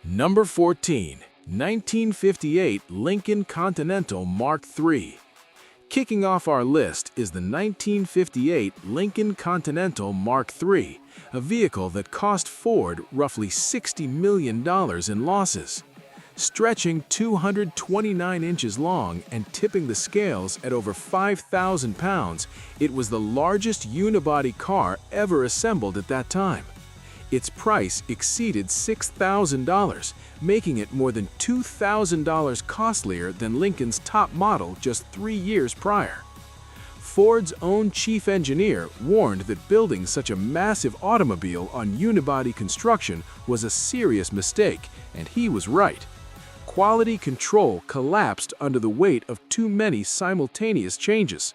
Number 14. 1958 Lincoln Continental Mark III. Kicking off our list is the 1958 Lincoln Continental Mark III, a vehicle that cost Ford roughly $60 million in losses. Stretching 229 inches long and tipping the scales at over 5,000 pounds, it was the largest unibody car ever assembled at that time. Its price exceeded $6,000, making it more than $2,000 costlier than Lincoln's top model just 3 years prior. Ford's own chief engineer warned that building such a massive automobile on unibody construction was a serious mistake, and he was right. Quality control collapsed under the weight of too many simultaneous changes.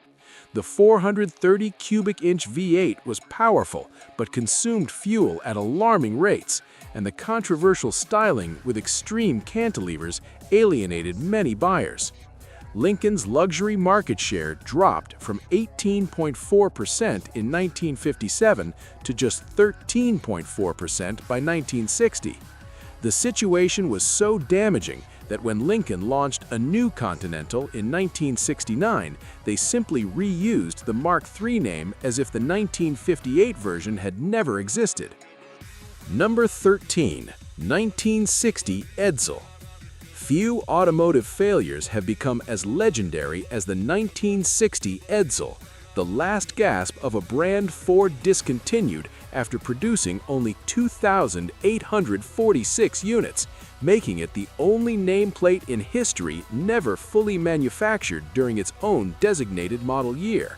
The 430 cubic inch V8 was powerful but consumed fuel at alarming rates, and the controversial styling with extreme cantilevers alienated many buyers. Lincoln's luxury market share dropped from 18.4% in 1957 to just 13.4% by 1960. The situation was so damaging that when Lincoln launched a new Continental in 1969, they simply reused the Mark III name as if the 1958 version had never existed. Number 13. 1960 Edsel. Few automotive failures have become as legendary as the 1960 Edsel, the last gasp of a brand Ford discontinued after producing only 2,846 units, making it the only nameplate in history never fully manufactured during its own designated model year.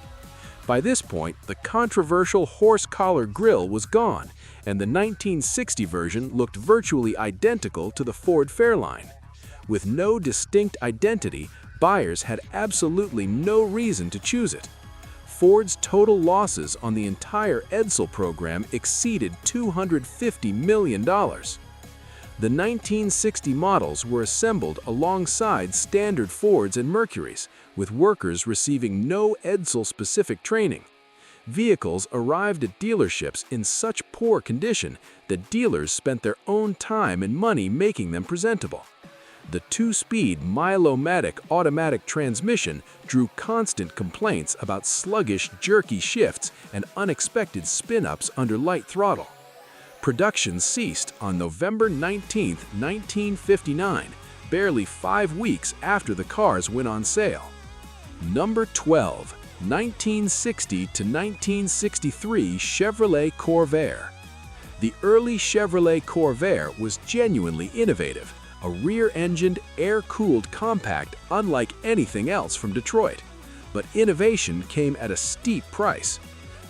By this point, the controversial horse-collar grille was gone, and the 1960 version looked virtually identical to the Ford Fairlane. With no distinct identity, buyers had absolutely no reason to choose it. Ford's total losses on the entire Edsel program exceeded $250 million. The 1960 models were assembled alongside standard Fords and Mercurys, with workers receiving no Edsel-specific training. Vehicles arrived at dealerships in such poor condition that dealers spent their own time and money making them presentable. The 2-speed Milo-matic automatic transmission drew constant complaints about sluggish, jerky shifts and unexpected spin-ups under light throttle. Production ceased on November 19, 1959, barely 5 weeks after the cars went on sale. Number 12. 1960 to 1963 Chevrolet Corvair. The early Chevrolet Corvair was genuinely innovative, a rear-engined, air-cooled compact unlike anything else from Detroit. But innovation came at a steep price.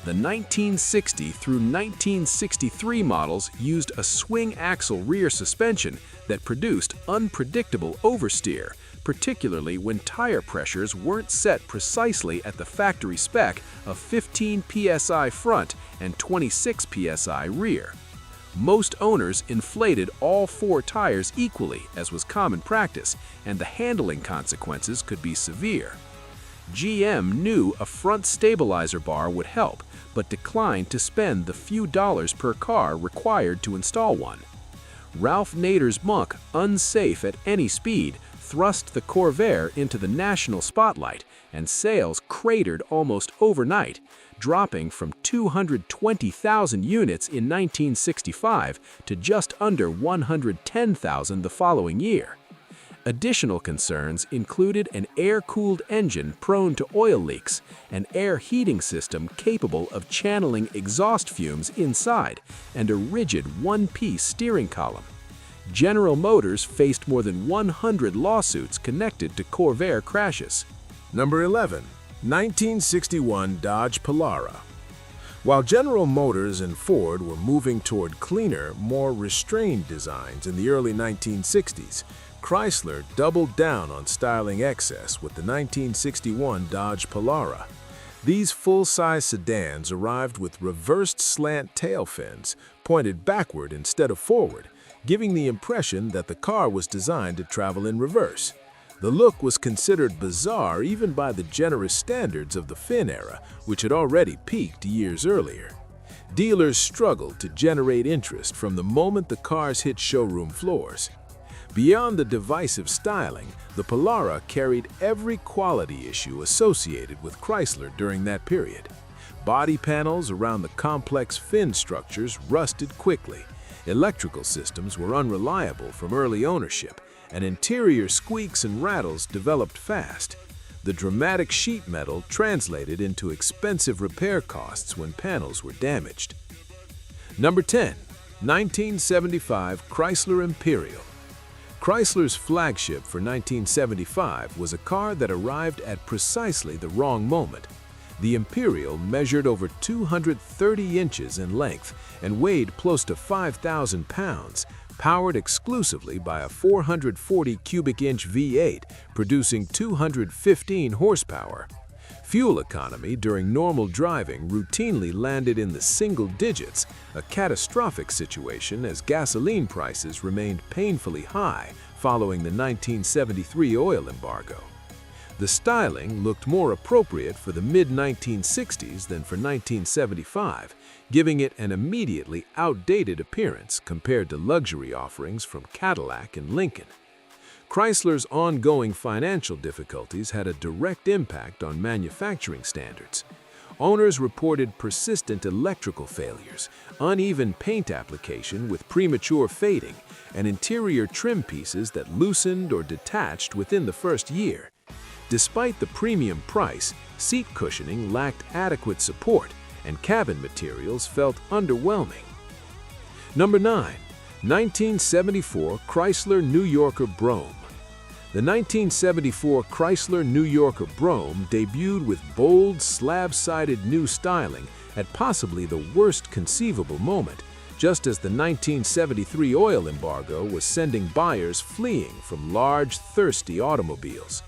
The 1960 through 1963 models used a swing-axle rear suspension that produced unpredictable oversteer, particularly when tire pressures weren't set precisely at the factory spec of 15 psi front and 26 psi rear. Most owners inflated all 4 tires equally, as was common practice, and the handling consequences could be severe. GM knew a front stabilizer bar would help, but declined to spend the few dollars per car required to install one. Ralph Nader's Monk, unsafe at any speed, thrust the Corvair into the national spotlight, and sales cratered almost overnight, dropping from 220,000 units in 1965 to just under 110,000 the following year. Additional concerns included an air-cooled engine prone to oil leaks, an air heating system capable of channeling exhaust fumes inside, and a rigid one-piece steering column. General Motors faced more than 100 lawsuits connected to Corvair crashes. Number 11. 1961 Dodge Polara. While General Motors and Ford were moving toward cleaner, more restrained designs in the early 1960s, Chrysler doubled down on styling excess with the 1961 Dodge Polara. These full-size sedans arrived with reversed slant tail fins, pointed backward instead of forward, giving the impression that the car was designed to travel in reverse. The look was considered bizarre even by the generous standards of the fin era, which had already peaked years earlier. Dealers struggled to generate interest from the moment the cars hit showroom floors. Beyond the divisive styling, the Polara carried every quality issue associated with Chrysler during that period. Body panels around the complex fin structures rusted quickly, electrical systems were unreliable from early ownership, and interior squeaks and rattles developed fast. The dramatic sheet metal translated into expensive repair costs when panels were damaged. Number 10. 1975 Chrysler Imperial. Chrysler's flagship for 1975 was a car that arrived at precisely the wrong moment. The Imperial measured over 230 inches in length and weighed close to 5,000 pounds, powered exclusively by a 440 cubic inch V8, producing 215 horsepower. Fuel economy during normal driving routinely landed in the single digits, a catastrophic situation as gasoline prices remained painfully high following the 1973 oil embargo. The styling looked more appropriate for the mid-1960s than for 1975, giving it an immediately outdated appearance compared to luxury offerings from Cadillac and Lincoln. Chrysler's ongoing financial difficulties had a direct impact on manufacturing standards. Owners reported persistent electrical failures, uneven paint application with premature fading, and interior trim pieces that loosened or detached within the first year. Despite the premium price, seat cushioning lacked adequate support, and cabin materials felt underwhelming. Number 9. 1974 Chrysler New Yorker Brougham. The 1974 Chrysler New Yorker Brougham debuted with bold, slab-sided new styling at possibly the worst conceivable moment, just as the 1973 oil embargo was sending buyers fleeing from large, thirsty automobiles.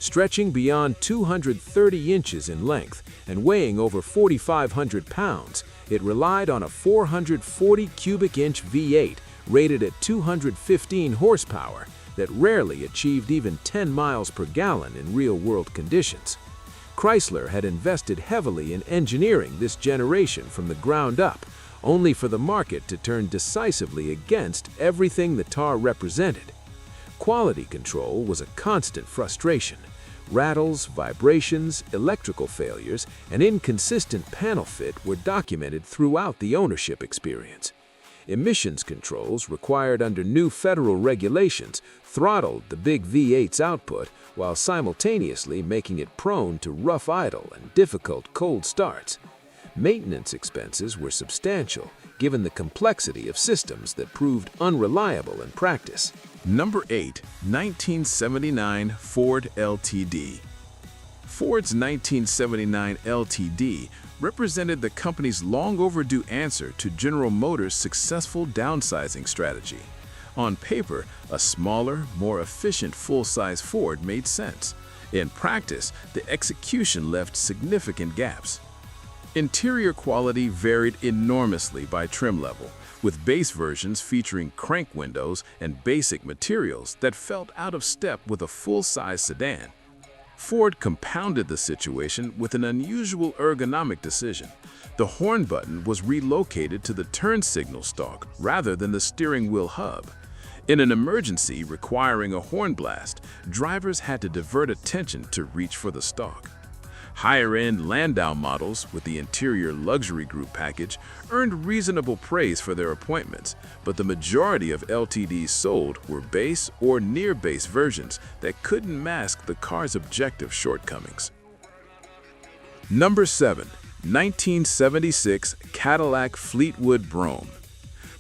Stretching beyond 230 inches in length and weighing over 4,500 pounds, it relied on a 440 cubic inch V8 rated at 215 horsepower that rarely achieved even 10 miles per gallon in real-world conditions. Chrysler had invested heavily in engineering this generation from the ground up, only for the market to turn decisively against everything the car represented. Quality control was a constant frustration. Rattles, vibrations, electrical failures, and inconsistent panel fit were documented throughout the ownership experience. Emissions controls required under new federal regulations throttled the big V8's output while simultaneously making it prone to rough idle and difficult cold starts. Maintenance expenses were substantial, given the complexity of systems that proved unreliable in practice. Number 8. 1979 Ford LTD. Ford's 1979 LTD represented the company's long-overdue answer to General Motors' successful downsizing strategy. On paper, a smaller, more efficient full-size Ford made sense. In practice, the execution left significant gaps. Interior quality varied enormously by trim level, with base versions featuring crank windows and basic materials that felt out of step with a full-size sedan. Ford compounded the situation with an unusual ergonomic decision. The horn button was relocated to the turn signal stalk rather than the steering wheel hub. In an emergency requiring a horn blast, drivers had to divert attention to reach for the stalk. Higher-end Landau models with the interior luxury group package earned reasonable praise for their appointments, but the majority of LTDs sold were base or near-base versions that couldn't mask the car's objective shortcomings. Number 7. 1976 Cadillac Fleetwood Brougham.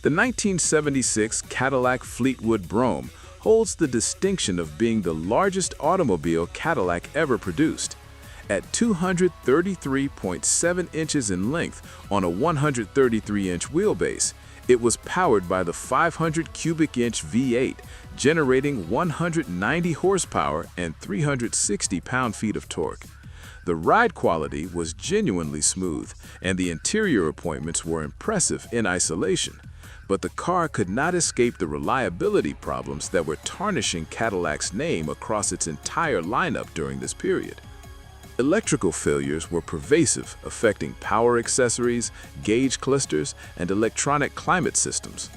The 1976 Cadillac Fleetwood Brougham holds the distinction of being the largest automobile Cadillac ever produced. At 233.7 inches in length on a 133-inch wheelbase, it was powered by the 500 cubic inch V8, generating 190 horsepower and 360 pound-feet of torque. The ride quality was genuinely smooth, and the interior appointments were impressive in isolation. But the car could not escape the reliability problems that were tarnishing Cadillac's name across its entire lineup during this period. Electrical failures were pervasive, affecting power accessories, gauge clusters, and electronic climate systems.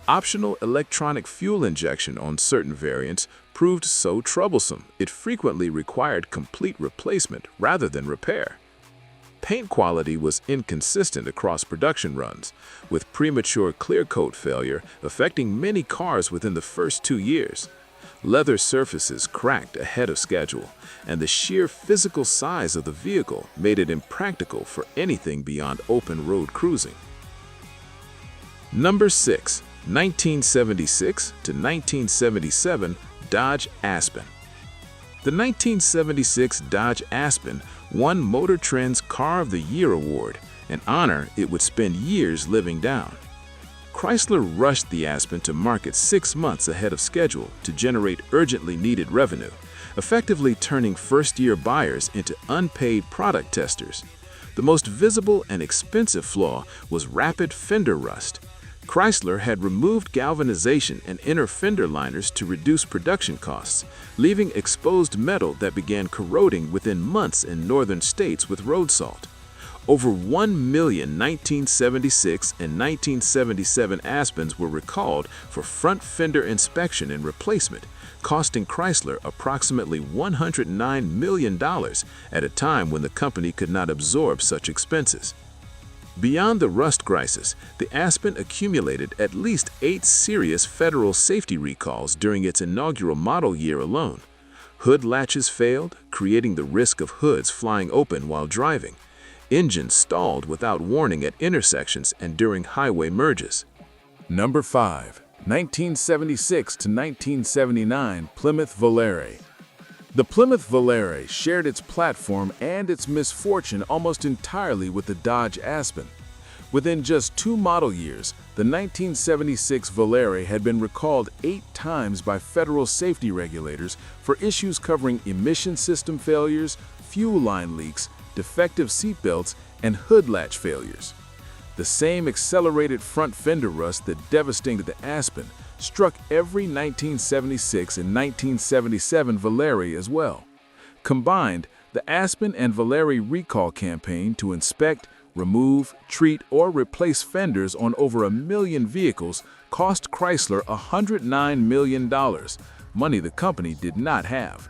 Optional electronic fuel injection on certain variants proved so troublesome it frequently required complete replacement rather than repair. Paint quality was inconsistent across production runs, with premature clear coat failure affecting many cars within the first 2 years. Leather surfaces cracked ahead of schedule, and the sheer physical size of the vehicle made it impractical for anything beyond open road cruising. Number 6. 1976 to 1977 Dodge Aspen. The 1976 Dodge Aspen won Motor Trend's Car of the Year award, an honor it would spend years living down. Chrysler rushed the Aspen to market 6 months ahead of schedule to generate urgently needed revenue, effectively turning first-year buyers into unpaid product testers. The most visible and expensive flaw was rapid fender rust. Chrysler had removed galvanization and inner fender liners to reduce production costs, leaving exposed metal that began corroding within months in northern states with road salt. Over 1 million 1976 and 1977 Aspens were recalled for front fender inspection and replacement, costing Chrysler approximately $109 million at a time when the company could not absorb such expenses. Beyond the rust crisis, the Aspen accumulated at least 8 serious federal safety recalls during its inaugural model year alone. Hood latches failed, creating the risk of hoods flying open while driving. Engines stalled without warning at intersections and during highway merges. Number 5. 1976 to 1979 Plymouth Volare. The Plymouth Volare shared its platform and its misfortune almost entirely with the Dodge Aspen. Within just 2 model years, the 1976 Volare had been recalled 8 times by federal safety regulators for issues covering emission system failures, fuel line leaks, defective seatbelts, and hood latch failures. The same accelerated front fender rust that devastated the Aspen struck every 1976 and 1977 Volare as well. Combined, the Aspen and Volare recall campaign to inspect, remove, treat, or replace fenders on over 1 million vehicles cost Chrysler $109 million, money the company did not have.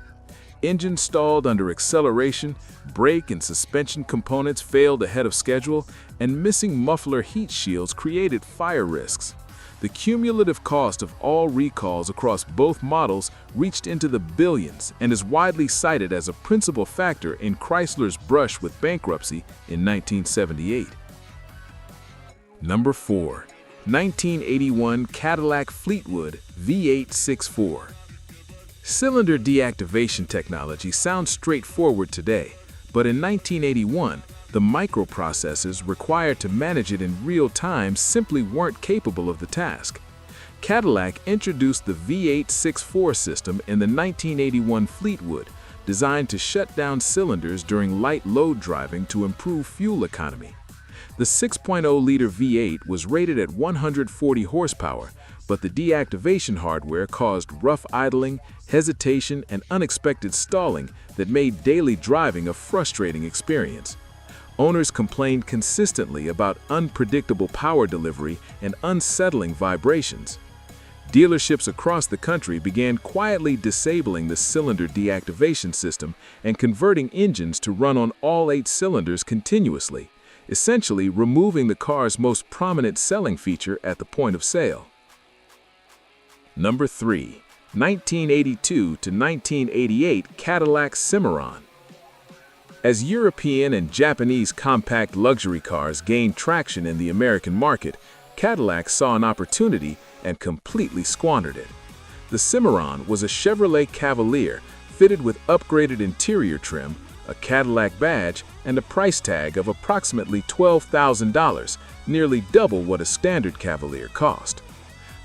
Engines stalled under acceleration, brake and suspension components failed ahead of schedule, and missing muffler heat shields created fire risks. The cumulative cost of all recalls across both models reached into the billions and is widely cited as a principal factor in Chrysler's brush with bankruptcy in 1978. Number 4. 1981 Cadillac Fleetwood V8 6.4. Cylinder deactivation technology sounds straightforward today, but in 1981, the microprocessors required to manage it in real time simply weren't capable of the task. Cadillac introduced the V8 6.4 system in the 1981 Fleetwood, designed to shut down cylinders during light load driving to improve fuel economy. The 6.0-liter V8 was rated at 140 horsepower, but the deactivation hardware caused rough idling, hesitation, and unexpected stalling that made daily driving a frustrating experience. Owners complained consistently about unpredictable power delivery and unsettling vibrations. Dealerships across the country began quietly disabling the cylinder deactivation system and converting engines to run on all 8 cylinders continuously, essentially removing the car's most prominent selling feature at the point of sale. Number 3. 1982 to 1988 Cadillac Cimarron. As European and Japanese compact luxury cars gained traction in the American market, Cadillac saw an opportunity and completely squandered it. The Cimarron was a Chevrolet Cavalier fitted with upgraded interior trim, a Cadillac badge, and a price tag of approximately $12,000, nearly double what a standard Cavalier cost.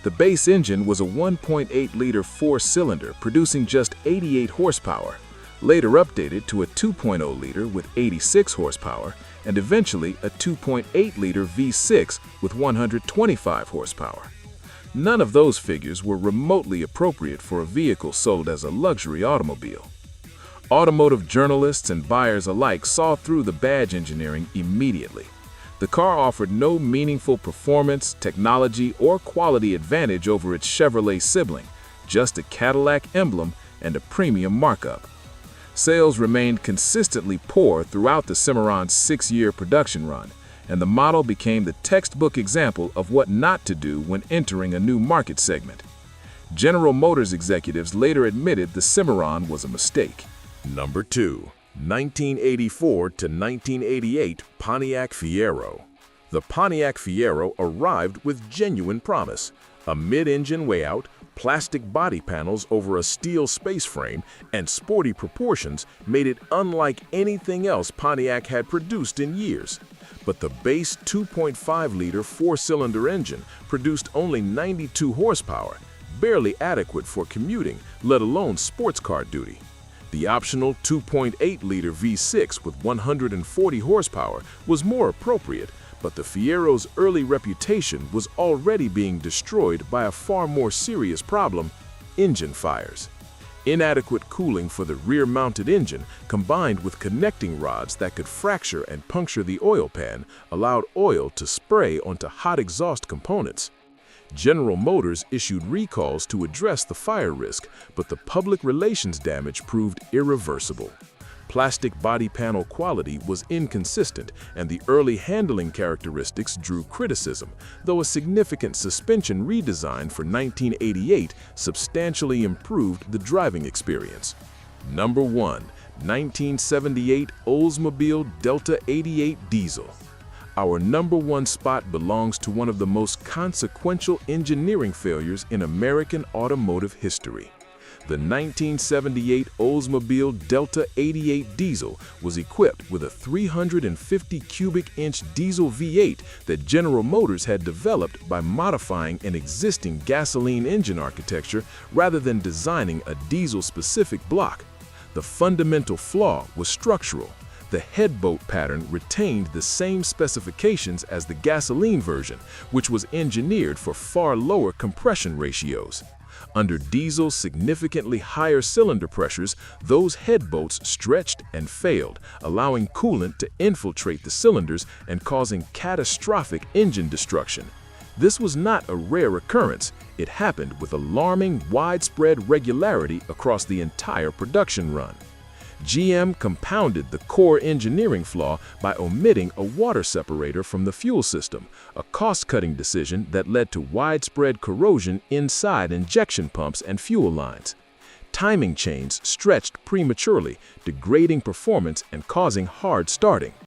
The base engine was a 1.8-liter 4-cylinder producing just 88 horsepower, later updated to a 2.0-liter with 86 horsepower, and eventually a 2.8-liter V6 with 125 horsepower. None of those figures were remotely appropriate for a vehicle sold as a luxury automobile. Automotive journalists and buyers alike saw through the badge engineering immediately. The car offered no meaningful performance, technology, or quality advantage over its Chevrolet sibling, just a Cadillac emblem and a premium markup. Sales remained consistently poor throughout the Cimarron's 6-year production run, and the model became the textbook example of what not to do when entering a new market segment. General Motors executives later admitted the Cimarron was a mistake. Number 2. 1984 to 1988 Pontiac Fiero. The Pontiac Fiero arrived with genuine promise. A mid-engine layout, plastic body panels over a steel space frame, and sporty proportions made it unlike anything else Pontiac had produced in years. But the base 2.5-liter four-cylinder engine produced only 92 horsepower, barely adequate for commuting, let alone sports car duty. The optional 2.8-liter V6 with 140 horsepower was more appropriate, but the Fiero's early reputation was already being destroyed by a far more serious problem: engine fires. Inadequate cooling for the rear-mounted engine, combined with connecting rods that could fracture and puncture the oil pan, allowed oil to spray onto hot exhaust components. General Motors issued recalls to address the fire risk, but the public relations damage proved irreversible. Plastic body panel quality was inconsistent, and the early handling characteristics drew criticism, though a significant suspension redesign for 1988 substantially improved the driving experience. Number 1. 1978 Oldsmobile Delta 88 Diesel. Our number 1 spot belongs to one of the most consequential engineering failures in American automotive history. The 1978 Oldsmobile Delta 88 Diesel was equipped with a 350 cubic inch diesel V8 that General Motors had developed by modifying an existing gasoline engine architecture rather than designing a diesel-specific block. The fundamental flaw was structural. The head bolt pattern retained the same specifications as the gasoline version, which was engineered for far lower compression ratios. Under diesel's significantly higher cylinder pressures, those head bolts stretched and failed, allowing coolant to infiltrate the cylinders and causing catastrophic engine destruction. This was not a rare occurrence. It happened with alarming, widespread regularity across the entire production run. GM compounded the core engineering flaw by omitting a water separator from the fuel system, a cost-cutting decision that led to widespread corrosion inside injection pumps and fuel lines. Timing chains stretched prematurely, degrading performance and causing hard starting.